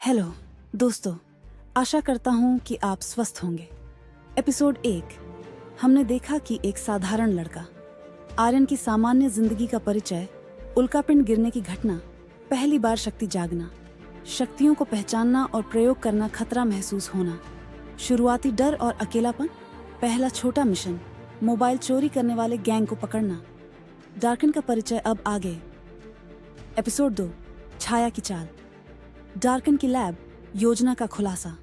Hello दोस्तों, आशा करता हूँ कि आप स्वस्थ होंगे। एपिसोड 1। हमने देखा कि एक साधारण लड़का आर्यन की सामान्य जिंदगी का परिचय, उल्कापिंड गिरने की घटना, पहली बार शक्ति जागना, शक्तियों को पहचानना और प्रयोग करना, खतरा महसूस होना, शुरुआती डर और अकेलापन, पहला छोटा मिशन, मोबाइल चोरी करने वाले गैंग को पकड़ना। डार्कन का परिचय अब आगे। एपिसोड 2। छाया की चाल। डार्कन की लैब, योजना का खुलासा।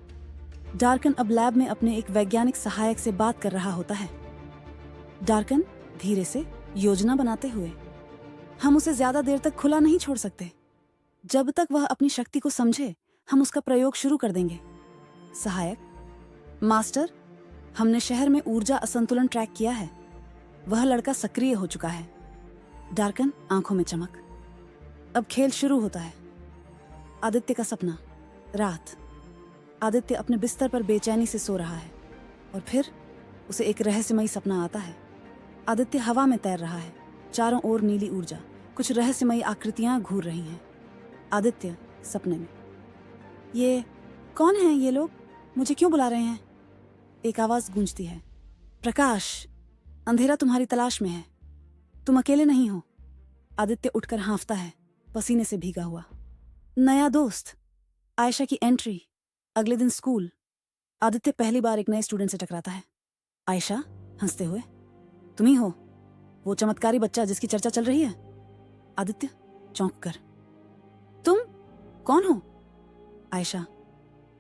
डार्कन अब लैब में अपने एक वैज्ञानिक सहायक से बात कर रहा होता है। डार्कन धीरे से योजना बनाते हुए, हम उसे ज्यादा देर तक खुला नहीं छोड़ सकते। जब तक वह अपनी शक्ति को समझे, हम उसका प्रयोग शुरू कर देंगे। सहायक: मास्टर, हमने शहर में ऊर्जा असंतुलन ट्रैक किया है। वह लड़का सक्रिय हो चुका है। डार्कन आंखों में चमक। अब खेल शुरू होता है। आदित्य का सपना। रात। आदित्य अपने बिस्तर पर बेचैनी से सो रहा है और फिर उसे एक रहस्यमयी सपना आता है। आदित्य हवा में तैर रहा है, चारों ओर नीली ऊर्जा, कुछ रहस्यमयी आकृतियां घूर रही हैं। आदित्य सपने में, ये कौन हैं ये लोग? मुझे क्यों बुला रहे हैं? एक आवाज गूंजती है, प्रकाश, अंधेरा तुम्हारी तलाश में है, तुम अकेले नहीं हो। आदित्य उठकर हाँफता है, पसीने से भीगा हुआ। नया दोस्त, आयशा की एंट्री। अगले दिन स्कूल। आदित्य पहली बार एक नए स्टूडेंट से टकराता है। आयशा हंसते हुए, तुम ही हो वो चमत्कारी बच्चा जिसकी चर्चा चल रही है? आदित्य चौंक कर, तुम कौन हो? आयशा,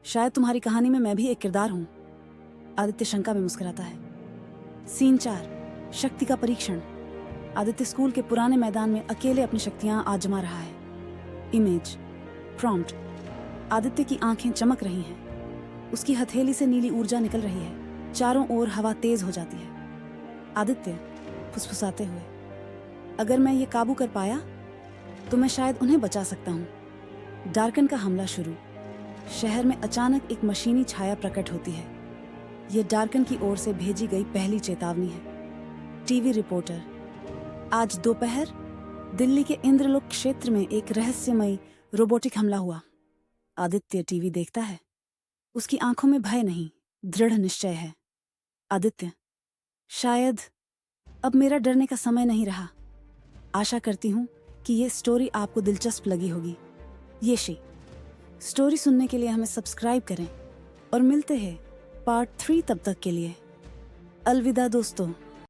शायद तुम्हारी कहानी में मैं भी एक किरदार हूं। आदित्य शंका में मुस्कुराता है। सीन 4। शक्ति का परीक्षण। आदित्य स्कूल के पुराने मैदान में अकेले अपनी शक्तियां आजमा रहा है। इमेज प्रॉम्प्ट: आदित्य की आंखें चमक रही हैं, उसकी हथेली से नीली ऊर्जा निकल रही है, चारों ओर हवा तेज हो जाती है। आदित्य फुसफुसाते हुए, अगर मैं ये काबू कर पाया तो मैं शायद उन्हें बचा सकता हूं। डार्कन का हमला शुरू। शहर में अचानक एक मशीनी छाया प्रकट होती है। यह डार्कन की ओर से भेजी गई पहली चेतावनी है। टीवी रिपोर्टर: आज दोपहर दिल्ली के इंद्रलोक क्षेत्र में एक रहस्यमयी रोबोटिक हमला हुआ। आदित्य टीवी देखता है, उसकी आंखों में भय नहीं, दृढ़ निश्चय है। आदित्य, शायद अब मेरा डरने का समय नहीं रहा। आशा करती हूं कि ये स्टोरी आपको दिलचस्प लगी होगी। ये स्टोरी सुनने के लिए हमें सब्सक्राइब करें और मिलते हैं पार्ट 3। तब तक के लिए अलविदा दोस्तों।